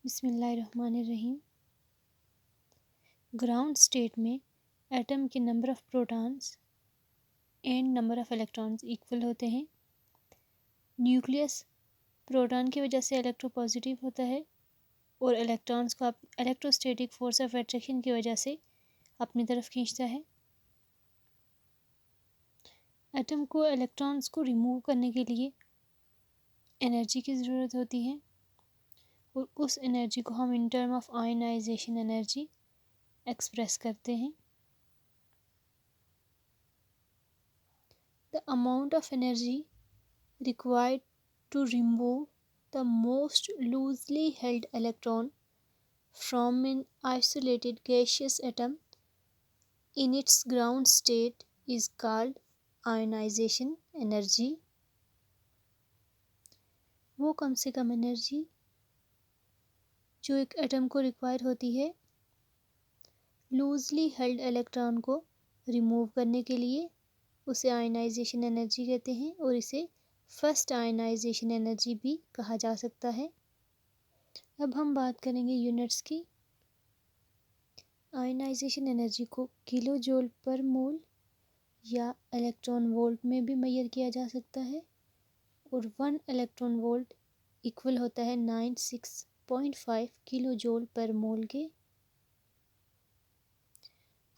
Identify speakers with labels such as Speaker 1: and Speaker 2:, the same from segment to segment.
Speaker 1: बिस्मिल्लाहिर्रहमानिर्रहीम। Ground state में atom के number of protons and number of electrons equal होते हैं। न्यूक्लियस प्रोटॉन की वजह से इलेक्ट्रोपॉजिटिव होता है और इलेक्ट्रॉन्स को इलेक्ट्रोस्टैटिक फोर्स ऑफ अट्रैक्शन की वजह से अपनी तरफ खींचता है। एटम को इलेक्ट्रॉन्स को रिमूव करने के लिए एनर्जी की ज़रूरत होती है और उस एनर्जी को हम in term of ionization energy express करते हैं। The amount of energy required to remove the most loosely held electron from an isolated gaseous atom in its ground state is called ionization energy। वो कम से कम energy जो एक atom को require होती है loosely held electron को remove करने के लिए, उसे आयनाइजेशन एनर्जी कहते हैं और इसे फर्स्ट आयनाइजेशन एनर्जी भी कहा जा सकता है। अब हम बात करेंगे यूनिट्स की। आयनाइजेशन एनर्जी को किलो जूल पर मोल या इलेक्ट्रॉन वोल्ट में भी मेजर किया जा सकता है और 1 इलेक्ट्रॉन वोल्ट इक्वल होता है 96.5 किलो जूल पर मोल के।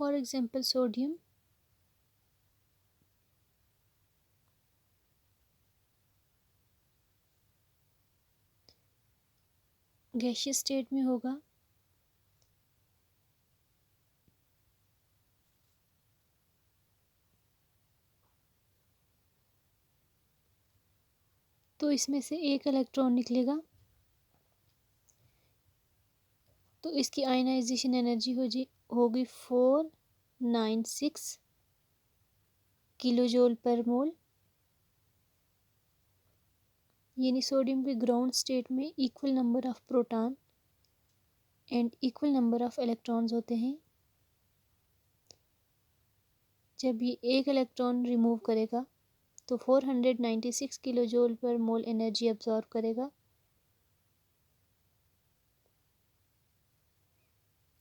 Speaker 1: For example sodium gaseous state में होगा तो इसमें से एक इलेक्ट्रॉन निकलेगा तो इसकी आयनाइजेशन एनर्जी होगी 496 किलो जूल पर मोल। यानी सोडियम के ग्राउंड स्टेट में equal number of proton and equal number of electrons होते हैं। जब ये एक इलेक्ट्रॉन रिमूव करेगा तो 496 किलो जूल पर मोल एनर्जी अब्जॉर्ब करेगा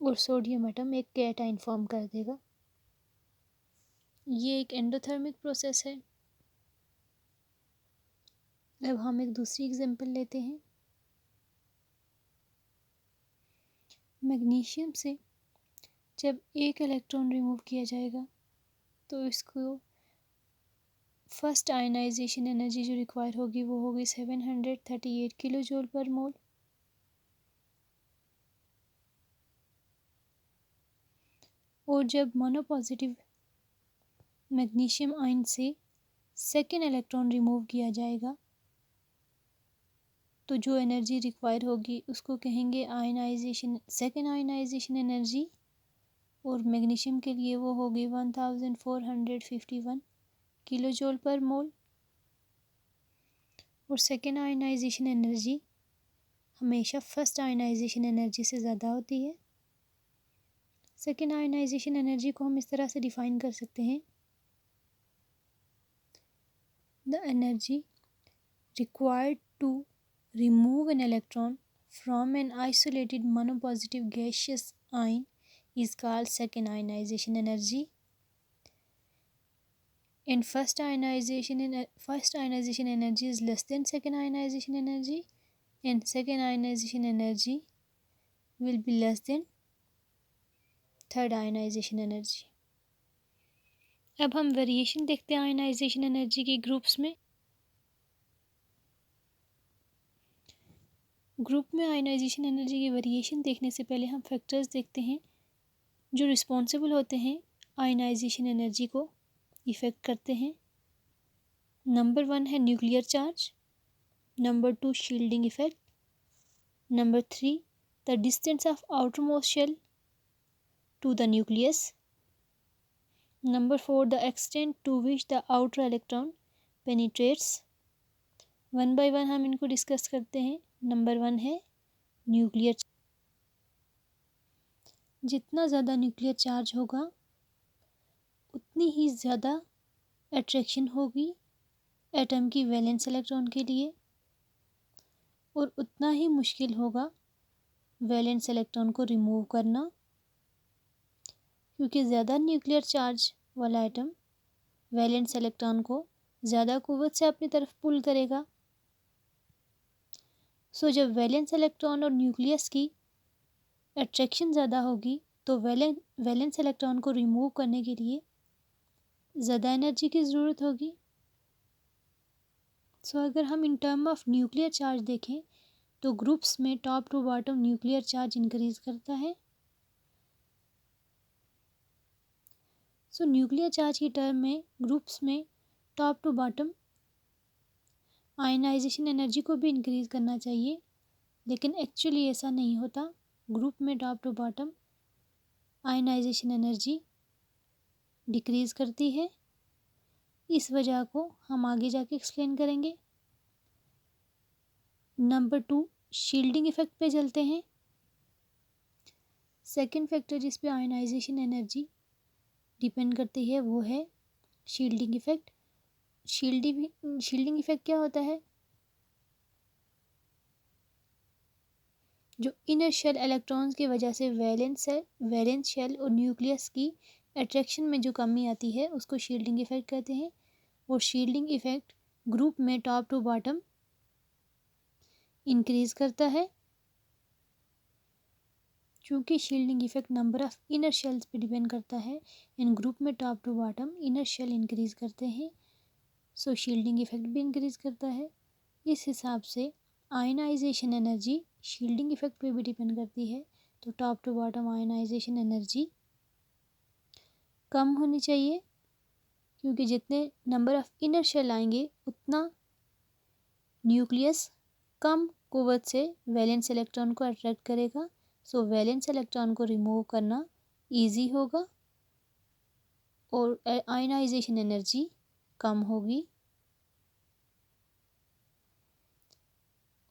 Speaker 1: और सोडियम एटम एक कैटाइन फॉर्म कर देगा। ये एक एंडोथर्मिक प्रोसेस है। अब हम एक दूसरी एग्जांपल लेते हैं। मैग्नीशियम से जब एक इलेक्ट्रॉन रिमूव किया जाएगा तो इसको फर्स्ट आयनाइजेशन एनर्जी जो रिक्वायर होगी वो होगी 738 किलो जूल पर मोल। और जब मोनोपॉजिटिव मैग्नीशियम आयन से सेकेंड इलेक्ट्रॉन रिमूव किया जाएगा तो जो एनर्जी रिक्वायर होगी उसको कहेंगे आयनाइजेशन सेकेंड आयनाइजेशन एनर्जी और मैग्नीशियम के लिए वो होगी 1451 किलो जूल पर मोल। और सेकेंड आयनाइजेशन एनर्जी हमेशा फर्स्ट आयनाइजेशन एनर्जी से ज़्यादा होती है। सेकेंड आयनाइजेशन एनर्जी को हम इस तरह से डिफ़ाइन कर सकते हैं, the energy required to remove an electron from an isolated monopositive gaseous ion is called second ionization energy, and first ionization energy is less than second ionization energy and second ionization energy will be less than third ionization energy। अब हम variation देखते हैं ionization energy के groups में। Group में ionization energy की variation देखने से पहले हम फैक्टर्स देखते हैं जो रिस्पॉन्सिबल होते हैं आयनाइजेशन एनर्जी को इफ़ेक्ट करते हैं। नंबर 1 है nuclear charge, number 2 shielding effect, number 3 the distance of outermost shell to the nucleus, number 4 the extent to which the outer electron penetrates. One by one हम इनको discuss करते हैं। Number 1 है nuclear. जितना ज़्यादा nuclear charge होगा उतनी ही ज़्यादा अट्रैक्शन होगी एटम की वैलेंस इलेक्ट्रॉन के लिए और उतना ही मुश्किल होगा वैलेंस इलेक्ट्रॉन को रिमूव करना, क्योंकि ज़्यादा न्यूक्लियर चार्ज वाला आइटम वैलेंस इलेक्ट्रॉन को ज़्यादा कुव्वत से अपनी तरफ पुल करेगा। सो जब वैलेंस इलेक्ट्रॉन और न्यूक्लियस की अट्रैक्शन ज़्यादा होगी तो वैलेंस इलेक्ट्रॉन को रिमूव करने के लिए ज़्यादा एनर्जी की ज़रूरत होगी। सो अगर हम in term of nuclear charge देखें तो ग्रुप्स में top to bottom nuclear charge increase करता है। सो न्यूक्लियर चार्ज की टर्म में ग्रुप्स में top to bottom ionization energy को भी इंक्रीज करना चाहिए, लेकिन एक्चुअली ऐसा नहीं होता। ग्रुप में top to bottom ionization energy decrease करती है। इस वजह को हम आगे जाके एक्सप्लेन करेंगे। नंबर 2, शील्डिंग इफेक्ट पे चलते हैं। सेकेंड फैक्टर जिस पे आयनाइजेशन एनर्जी डिपेंड करती है वो है शील्डिंग इफेक्ट। शील्डिंग इफेक्ट क्या होता है? जो इनर शेल इलेक्ट्रॉन्स की वजह से वैलेंस शेल और न्यूक्लियस की अट्रैक्शन में जो कमी आती है उसको शील्डिंग इफेक्ट कहते हैं। और शील्डिंग इफेक्ट ग्रुप में टॉप टू बॉटम इंक्रीज करता है, क्योंकि shielding effect number of inner shells पे डिपेंड करता है। इन ग्रुप में top to bottom inner shell increase करते हैं, सो शील्डिंग इफेक्ट भी इंक्रीज करता है। इस हिसाब से आयनाइजेशन एनर्जी शील्डिंग इफेक्ट पे भी डिपेंड करती है। तो top to bottom ionization energy कम होनी चाहिए, क्योंकि जितने नंबर ऑफ इनर शेल आएंगे उतना न्यूक्लियस कम कुव्वत से वैलेंस इलेक्ट्रॉन को अट्रैक्ट करेगा। सो वैलेंस इलेक्ट्रॉन को रिमूव करना इजी होगा और आयनाइजेशन एनर्जी कम होगी।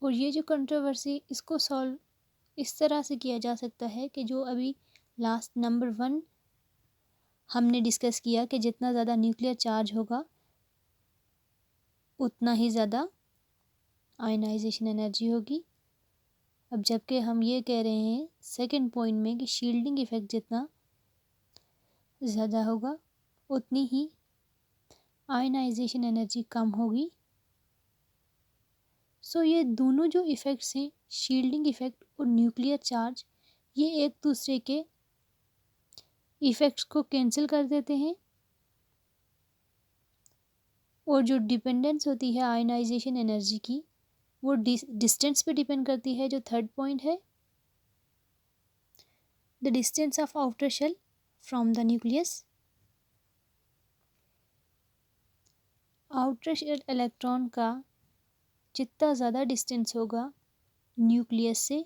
Speaker 1: और ये जो कंट्रोवर्सी इसको सॉल्व इस तरह से किया जा सकता है कि जो अभी लास्ट नंबर 1 हमने डिस्कस किया कि जितना ज़्यादा न्यूक्लियर चार्ज होगा उतना ही ज़्यादा आयनाइजेशन एनर्जी होगी। अब जबकि हम ये कह रहे हैं सेकंड पॉइंट में कि शील्डिंग इफेक्ट जितना ज़्यादा होगा उतनी ही आयनाइजेशन एनर्जी कम होगी। सो ये दोनों जो इफ़ेक्ट्स हैं, शील्डिंग इफ़ेक्ट और न्यूक्लियर चार्ज, ये एक दूसरे के इफ़ेक्ट्स को कैंसिल कर देते हैं। और जो डिपेंडेंस होती है आयनाइजेशन एनर्जी की वो डिस्टेंस पे डिपेंड करती है, जो थर्ड पॉइंट है, the distance of outer shell from the nucleus. Outer shell electron का जितना ज़्यादा डिस्टेंस होगा न्यूक्लियस से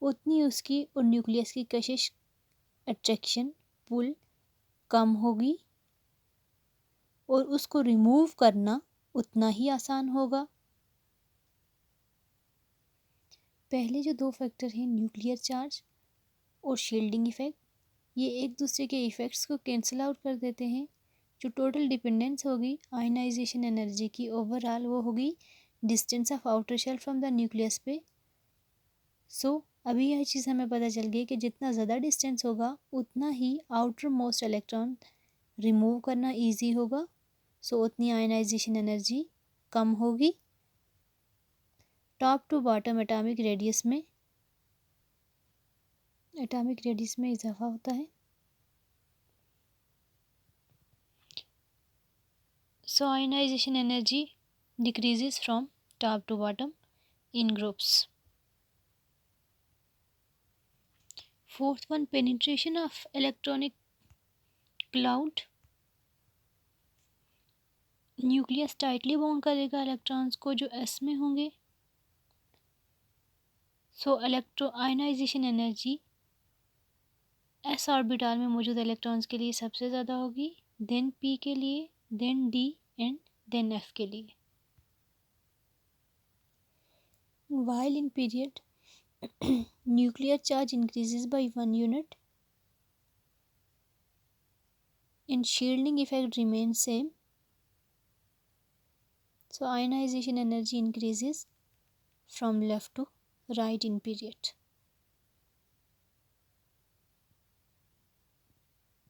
Speaker 1: उतनी उसकी और न्यूक्लियस की कशिश अट्रैक्शन पुल कम होगी और उसको रिमूव करना उतना ही आसान होगा। पहले जो 2 फैक्टर हैं न्यूक्लियर चार्ज और शील्डिंग इफ़ेक्ट, ये एक दूसरे के इफ़ेक्ट्स को कैंसिल आउट कर देते हैं। जो टोटल डिपेंडेंस होगी आयनाइजेशन एनर्जी की ओवरऑल वो होगी distance of outer shell from the nucleus पे। सो अभी यह चीज़ हमें पता चल गई कि जितना ज़्यादा डिस्टेंस होगा उतना ही आउटर मोस्ट इलेक्ट्रॉन रिमूव करना इजी होगा, सो उतनी आयनाइजेशन एनर्जी कम होगी। Top to bottom atomic radius में इजाफा होता है। So ionisation energy decreases from top to bottom in groups. Fourth one, penetration of electronic cloud. Nucleus tightly bound करेगा इलेक्ट्रॉन्स को जो एस में होंगे। So electro ionisation energy S orbital में मौजूद इलेक्ट्रॉन्स के लिए सबसे ज़्यादा होगी, देन पी के लिए, then D and then F के लिए। While in period nuclear charge increases by 1 unit and shielding effect remains same, so ionization energy increases from left to right in period.